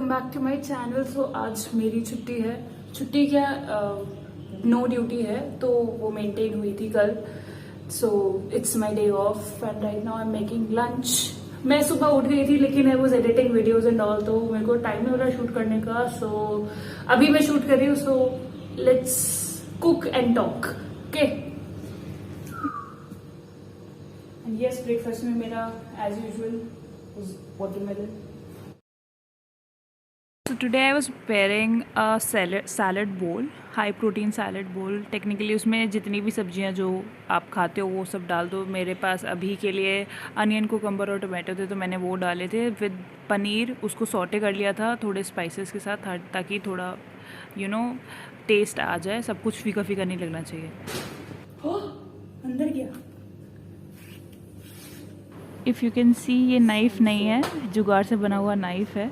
Welcome back to my channel. So आज मेरी छुट्टी है। छुट्टी क्या, नो ड्यूटी है, तो वो मेंटेन हुई थी कल। So it's my day of and right now I am making lunch. मैं सुबह उठ गई थी लेकिन I was editing videos and all, तो मेरे को टाइम नहीं हो रहा शूट करने का। सो अभी मैं शूट कर रही हूँ। So let's cook and talk, okay. And yes, breakfast में मेरा as usual watermelon. So today I was preparing a salad bowl, high protein salad bowl. Technically उसमें जितनी भी सब्जियां जो आप खाते हो वो सब डाल दो। मेरे पास अभी के लिए अनियन, कुकम्बर और टोमेटो थे, तो मैंने वो डाले थे विद पनीर। उसको सॉटे कर लिया था थोड़े स्पाइसेस के साथ, ताकि थोड़ा टेस्ट आ जाए। सब कुछ फीका फीका नहीं लगना चाहिए। अंदर गया। इफ़ यू कैन सी, ये नाइफ़ नहीं है, जुगाड़ से बना हुआ नाइफ़ है,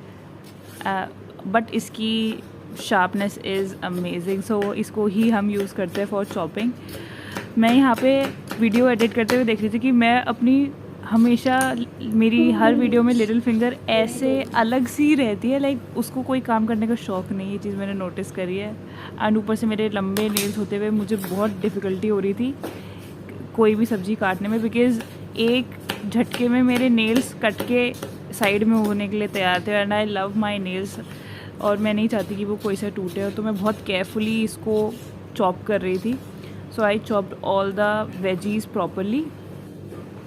बट इसकी शार्पनेस इज़ अमेजिंग। सो इसको ही हम यूज़ करते हैं फॉर चॉपिंग। मैं यहाँ पे वीडियो एडिट करते हुए देख रही थी कि मैं अपनी हमेशा मेरी हर वीडियो में लिटिल फिंगर ऐसे अलग सी रहती है, लाइक उसको कोई काम करने का शौक़ नहीं। ये चीज़ मैंने नोटिस करी है। एंड ऊपर से मेरे लंबे नेल्स होते हुए मुझे बहुत डिफ़िकल्टी हो रही थी कोई भी सब्ज़ी काटने में, बिकॉज़ एक झटके में मेरे नेल्स कट के साइड में होने के लिए तैयार थे। And I love my nails, और मैं नहीं चाहती कि वो कोई सा टूटे हो, तो मैं बहुत केयरफुली इसको चॉप कर रही थी। So I chopped all the veggies properly.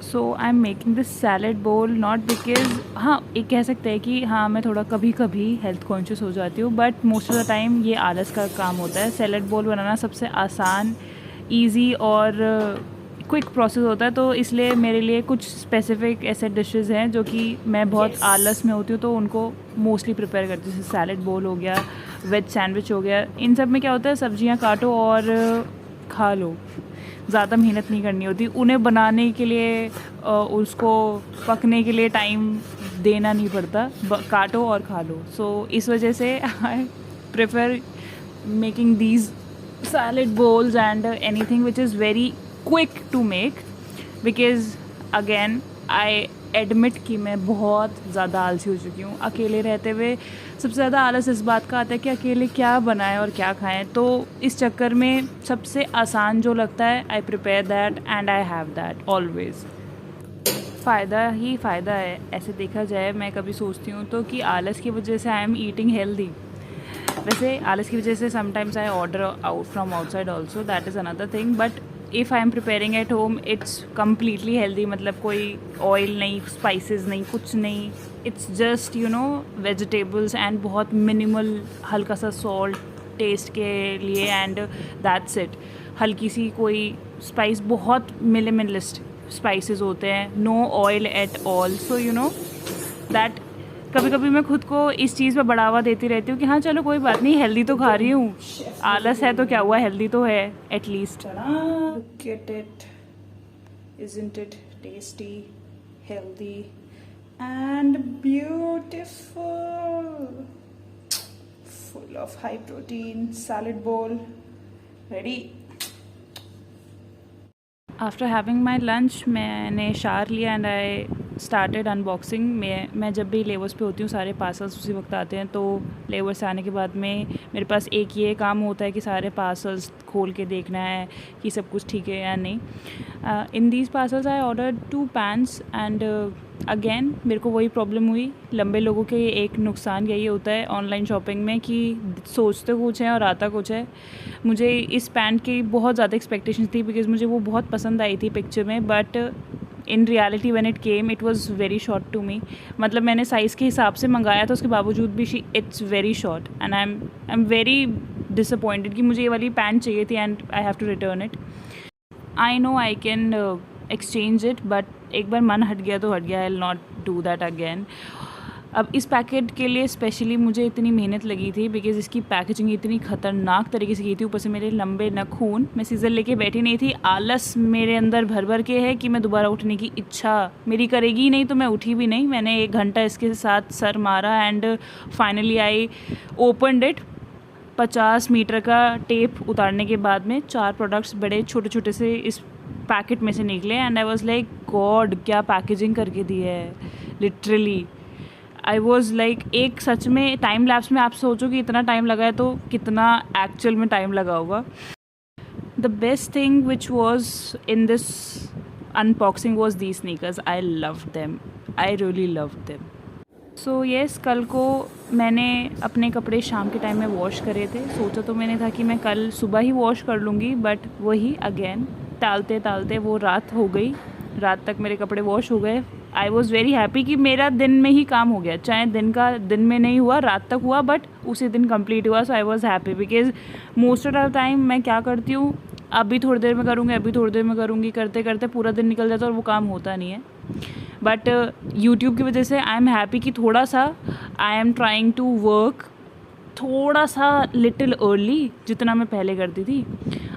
So I am making this salad bowl not because, हाँ एक कह सकते हैं कि हाँ मैं थोड़ा कभी कभी हेल्थ कॉन्शियस हो जाती हूँ, but most of the time ये आलस का काम होता है। सैलड बोल बनाना सबसे आसान, ईजी और क्विक प्रोसेस होता है, तो इसलिए मेरे लिए कुछ स्पेसिफिक ऐसे डिशेस हैं जो कि मैं बहुत आलस में होती हूँ, तो उनको मोस्टली प्रिपेयर करती हूँ। जैसे सैलड बोल हो गया, वेज सैंडविच हो गया। इन सब में क्या होता है, सब्जियाँ काटो और खा लो, ज़्यादा मेहनत नहीं करनी होती उन्हें बनाने के लिए, उसको पकने के लिए टाइम देना नहीं पड़ता, काटो और खा लो। सो इस वजह से I prefer making these salad bowls and anything which is very quick to make, because again I admit कि मैं बहुत ज़्यादा आलसी हो चुकी हूँ। अकेले रहते हुए सबसे ज़्यादा आलस इस बात का आता है कि अकेले क्या बनाएं और क्या खाएं, तो इस चक्कर में सबसे आसान जो लगता है I prepare that and I have that always. फ़ायदा ही फ़ायदा है ऐसे देखा जाए। मैं कभी सोचती हूँ तो कि आलस की वजह से आई एम ईटिंग हेल्दी। वैसे आलस की वजह से sometimes I order out from outside also, that is another thing, but if I am preparing at home it's completely healthy. मतलब कोई ऑयल नहीं, स्पाइसेस नहीं, कुछ नहीं, इट्स जस्ट वेजिटेबल्स एंड बहुत मिनिमल, हल्का सा सॉल्ट टेस्ट के लिए, एंड दैट्स इट। हल्की सी कोई स्पाइस, बहुत मिनिमलिस्ट स्पाइसेस होते हैं, no oil at all. So that कभी कभी मैं खुद को इस चीज़ पर बढ़ावा देती रहती हूँ कि हाँ चलो कोई बात नहीं, हेल्दी तो खा रही हूँ, आलस है तो क्या हुआ, हेल्दी तो है at least. Look at it, isn't it tasty, healthy and beautiful, full of high protein salad bowl ready. After having my lunch मैंने शार लिया एंड आई स्टार्टेड अनबॉक्सिंग। मैं जब भी लेवर्स पे होती हूँ सारे पार्सल्स उसी वक्त आते हैं, तो लेवर्स से आने के बाद में मेरे पास एक ये काम होता है कि सारे पार्सल्स खोल के देखना है कि सब कुछ ठीक है या नहीं। In these parcels I order 2 pans and again मेरे को वही प्रॉब्लम हुई। लंबे लोगों के एक नुकसान यही होता है ऑनलाइन शॉपिंग में कि सोचते कुछ है और आता कुछ है। मुझे इस पैंट की बहुत ज़्यादा एक्सपेक्टेशंस थी बिकॉज मुझे वो बहुत पसंद आई थी पिक्चर में, but in reality when it came it was very short to me. मतलब मैंने साइज़ के हिसाब से मंगाया था, उसके बावजूद भी it's very short and I am very disappointed कि मुझे ये वाली पैंट चाहिए थी and I have to return it. I know I can exchange it, but एक बार मन हट गया तो हट गया, I will not do that again. अब इस पैकेट के लिए स्पेशली मुझे इतनी मेहनत लगी थी बिकॉज़ इसकी पैकेजिंग इतनी ख़तरनाक तरीके से की थी। ऊपर से मेरे लंबे नखून, मैं सीज़र लेके बैठी नहीं थी। आलस मेरे अंदर भर भर के है कि मैं दोबारा उठने की इच्छा मेरी करेगी ही नहीं, तो मैं उठी भी नहीं। मैंने 1 घंटा इसके साथ सर मारा and finally I opened it. 50 metre का टेप उतारने के बाद में 4 प्रोडक्ट्स बड़े छोटे छोटे से इस पैकेट में से निकले and I was like God, क्या पैकेजिंग करके दी है लिटरली। आई वॉज़ लाइक एक सच में टाइम लैप्स में आप सोचो कि इतना टाइम लगा है तो कितना एक्चुअल में टाइम लगा होगा. The best thing which was in this unboxing was the sneakers. I love them, I really love them. So yes, कल को मैंने अपने कपड़े शाम के टाइम में वॉश करे थे. सोचा तो मैंने था कि मैं कल सुबह ही वॉश कर लूँगी, बट वही अगेन टालते टालते वो रात हो गई. रात तक मेरे कपड़े वॉश हो गए. आई वॉज़ वेरी हैप्पी कि मेरा दिन में ही काम हो गया, चाहे दिन में नहीं हुआ, रात तक हुआ, बट उसी दिन कंप्लीट हुआ. So I was happy because most of the time मैं क्या करती हूँ, अभी थोड़ी देर में करूँगी, अभी थोड़ी देर में करूँगी, करते करते पूरा दिन निकल जाता है और वो काम होता नहीं है. बट यूट्यूब की वजह से आई एम हैप्पी कि थोड़ा सा I am trying to work थोड़ा सा लिटिल अर्ली जितना मैं पहले करती थी.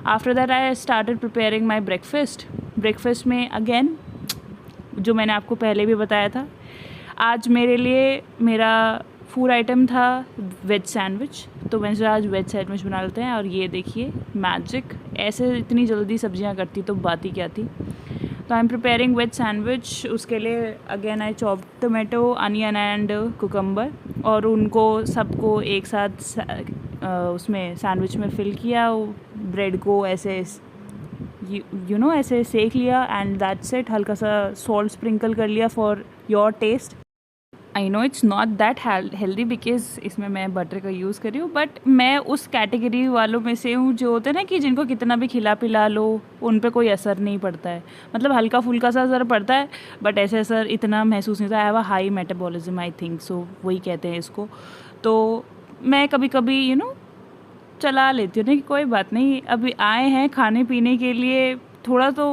After that I started preparing my breakfast में अगेन जो मैंने आपको पहले भी बताया था, आज मेरे लिए मेरा फूड आइटम था वेज सैंडविच. तो मैंने सोचा आज वेज सैंडविच बना लेते हैं. और ये देखिए मैजिक, ऐसे इतनी जल्दी सब्जियां करती तो बात ही क्या थी. तो I am preparing veg sandwich. उसके लिए again I chop tomato, onion and cucumber और उनको सबको एक साथ उसमें सैंडविच में फिल किया. ब्रेड को ऐसे यू नो ऐसे सेक लिया एंड दैट्स इट. हल्का सा सॉल्ट स्प्रिंकल कर लिया for your taste. I know it's not that healthy because इसमें मैं बटर का यूज़ कर रही हूँ, बट मैं उस कैटेगरी वालों में से हूँ जो होते हैं ना कि जिनको कितना भी खिला पिला लो उन पे कोई असर नहीं पड़ता है. मतलब हल्का फुल्का सा असर पड़ता है बट ऐसे असर इतना महसूस नहीं होता. I have a high metabolism I think so, वही कहते हैं इसको. तो मैं कभी कभी चला लेती हूँ ना कि कोई बात नहीं, अभी आए हैं खाने पीने के लिए, थोड़ा तो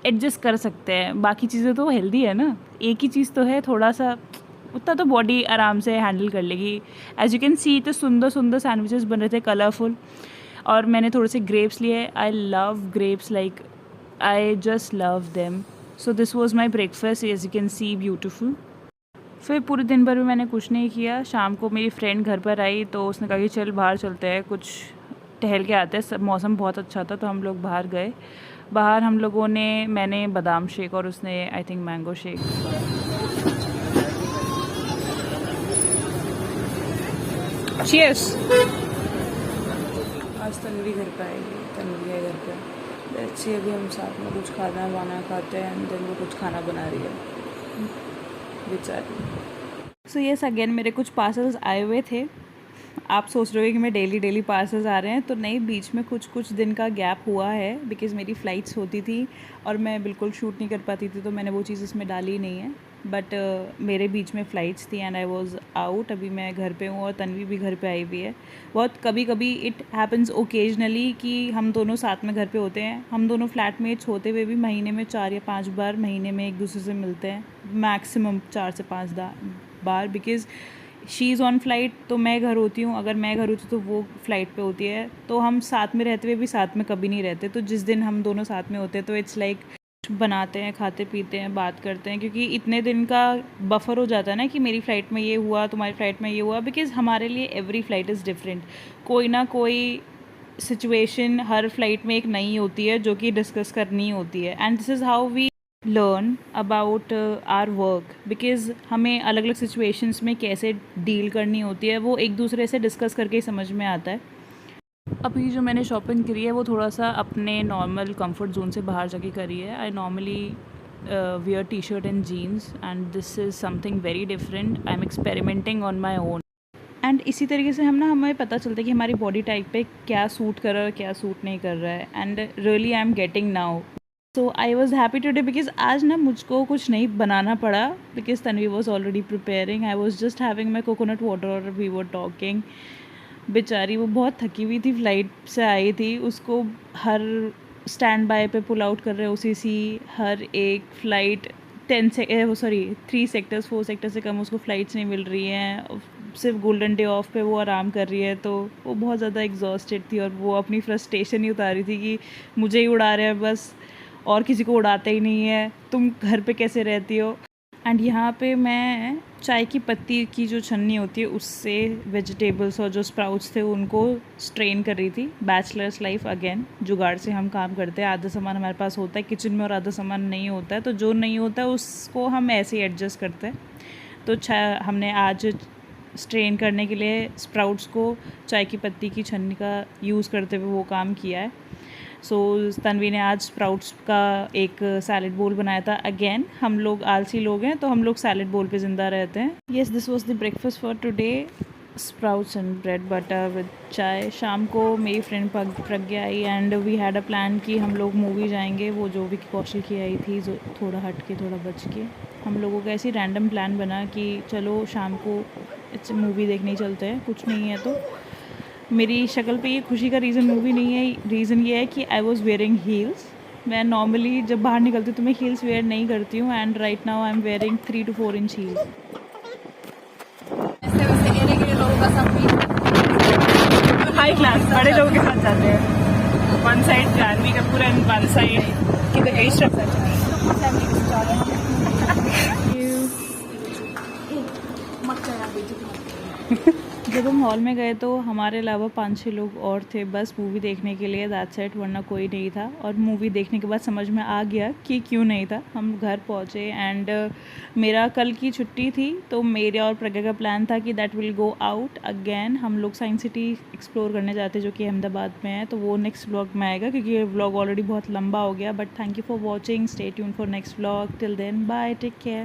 एडजस्ट कर सकते हैं. बाकी चीज़ें तो हेल्दी है ना, एक ही चीज़ तो है, थोड़ा सा उतना तो बॉडी आराम से हैंडल कर लेगी. एज यू कैन सी तो सुंदर सुंदर सैंडविचेस बन रहे थे, कलरफुल. और मैंने थोड़े से ग्रेप्स लिए. I love grapes, like I just love them. So this was my breakfast, as you can see beautiful. फिर पूरे दिन भर भी मैंने कुछ नहीं किया. शाम को मेरी फ्रेंड घर पर आई तो उसने कहा कि चल बाहर चलते हैं, कुछ टहल के आते हैं. मौसम बहुत अच्छा था तो हम लोग बाहर गए. बाहर हम लोगों ने, मैंने बादाम शेक और उसने I think mango shake. Cheers. आज तनवी घर पे आएगी, तनवी है घर पे. अच्छी अभी हम साथ में कुछ खाना वाना खाते हैं एंड देन वो कुछ खाना बना रही है बेचारी. सो येस, अगेन मेरे कुछ पार्सल्स आए हुए थे. आप सोच रहे हो कि मैं डेली पार्सल्स आ रहे हैं, तो नहीं, बीच में कुछ दिन का गैप हुआ है बिकॉज़ मेरी फ़्लाइट्स होती थी और मैं बिल्कुल शूट नहीं कर पाती थी, तो मैंने वो चीज़ इसमें डाली ही नहीं है. बट मेरे बीच में फ़्लाइट्स थी एंड आई वाज आउट. अभी मैं घर पे हूँ और तन्वी भी घर पे आई हुई है. बहुत कभी कभी इट हैपन्स ओकेजनली कि हम दोनों साथ में घर पे होते हैं. हम दोनों फ्लैटमेट्स होते हुए भी महीने में 4 या 5 बार महीने में एक दूसरे से मिलते हैं. मैक्सिमम 4 से 5 बार because she is on flight तो मैं घर होती हूँ. अगर मैं घर होती हूँ तो वो फ़्लाइट पे होती है. तो हम साथ में रहते हुए भी साथ में कभी नहीं रहते. तो जिस दिन हम दोनों साथ में होते हैं तो इट्स लाइक बनाते हैं, खाते पीते हैं, बात करते हैं, क्योंकि इतने दिन का बफर हो जाता है ना कि मेरी फ़्लाइट में ये हुआ, तुम्हारी फ़्लाइट में ये हुआ. बिकॉज़ हमारे लिए एवरी फ़्लाइट इज़ डिफरेंट. कोई ना कोई सिचुएशन हर फ्लाइट में एक नई होती है जो कि डिस्कस करनी होती है. And this is how we learn about our work. Because हमें अलग अलग सिचुएशंस में कैसे डील करनी होती है वो एक दूसरे से डिस्कस करके ही समझ में आता है. अभी जो मैंने शॉपिंग करी है वो थोड़ा सा अपने नॉर्मल कंफर्ट जोन से बाहर जाके करी है. I normally wear T-shirt and jeans and this is something very different. I am experimenting on my own. And इसी तरीके से हमें पता चलता है कि हमारी बॉडी टाइप पे क्या सूट कर रहा है, क्या सूट नहीं कर रहा है. And really I am getting now. So I was happy today because आज ना मुझको कुछ नहीं बनाना पड़ा because Tanvi was already preparing. I was just having my coconut water और वी वर टॉकिंग. बेचारी वो बहुत थकी हुई थी, फ़्लाइट से आई थी. उसको हर स्टैंड बाय पे पुल आउट कर रहे उसी सी. हर एक फ़्लाइट 3 सेक्टर्स 4 सेक्टर से कम उसको फ़्लाइट्स नहीं मिल रही हैं. सिर्फ गोल्डन डे ऑफ पे वो आराम कर रही है. तो वो बहुत ज़्यादा एग्जॉस्टेड थी और वो अपनी फ्रस्ट्रेशन ही उतार रही थी कि मुझे ही उड़ा रहे हैं बस और किसी को उड़ाते ही नहीं है, तुम घर पे कैसे रहती हो. एंड यहाँ पे मैं चाय की पत्ती की जो छन्नी होती है उससे वेजिटेबल्स और जो स्प्राउट्स थे उनको स्ट्रेन कर रही थी. बैचलर्स लाइफ अगेन, जुगाड़ से हम काम करते हैं. आधा सामान हमारे पास होता है किचन में और आधा सामान नहीं होता है. तो जो नहीं होता है उसको हम ऐसे ही एडजस्ट करते हैं. तो हमने आज स्ट्रेन करने के लिए स्प्राउट्स को चाय की पत्ती की छन्नी का यूज़ करते हुए वो काम किया है। सो तन्वी ने आज स्प्राउट्स का एक सैलेड बोल बनाया था। अगेन हम लोग आलसी लोग हैं तो हम लोग सैलेड बोल पे ज़िंदा रहते हैं। Yes, this was the breakfast for today, sprouts and bread butter with chai. शाम को मेरी फ्रेंड प्रज्ञा आई and we had a plan कि हम लोग मूवी जाएंगे, वो जो विकी कौशल की आई थी, जो थोड़ा हट के थोड़ा बच के। हम लोगों का ऐसी रैंडम प्लान बना कि चलो शाम को मूवी देखने चलते हैं, कुछ नहीं है तो। मेरी शक्ल पे ये खुशी का रीज़न मूवी नहीं है, रीज़न ये है कि आई वॉज़ वेयरिंग हील्स। मैं नॉर्मली जब बाहर निकलती हूँ तो मैं हील्स वेयर नहीं करती हूँ and right now I am wearing 3 to 4 inch heels. High class बड़े लोगों के साथ जाते हैं। One side Janhvi Kapoor and one side जब हम हॉल में गए तो हमारे अलावा 5-6 लोग और थे बस मूवी देखने के लिए, दैट्स इट, वरना कोई नहीं था। और मूवी देखने के बाद समझ में आ गया कि क्यों नहीं था। हम घर पहुँचे एंड मेरा कल की छुट्टी थी तो मेरे और प्रज्ञा का प्लान था कि that will go out again. हम लोग साइंस सिटी एक्सप्लोर करने जाते जो कि अहमदाबाद में है, तो वो नेक्स्ट व्लॉग में आएगा क्योंकि ये व्लॉग ऑलरेडी बहुत लंबा हो गया। But thank you for watching, stay tune for next vlog, till then bye, take care.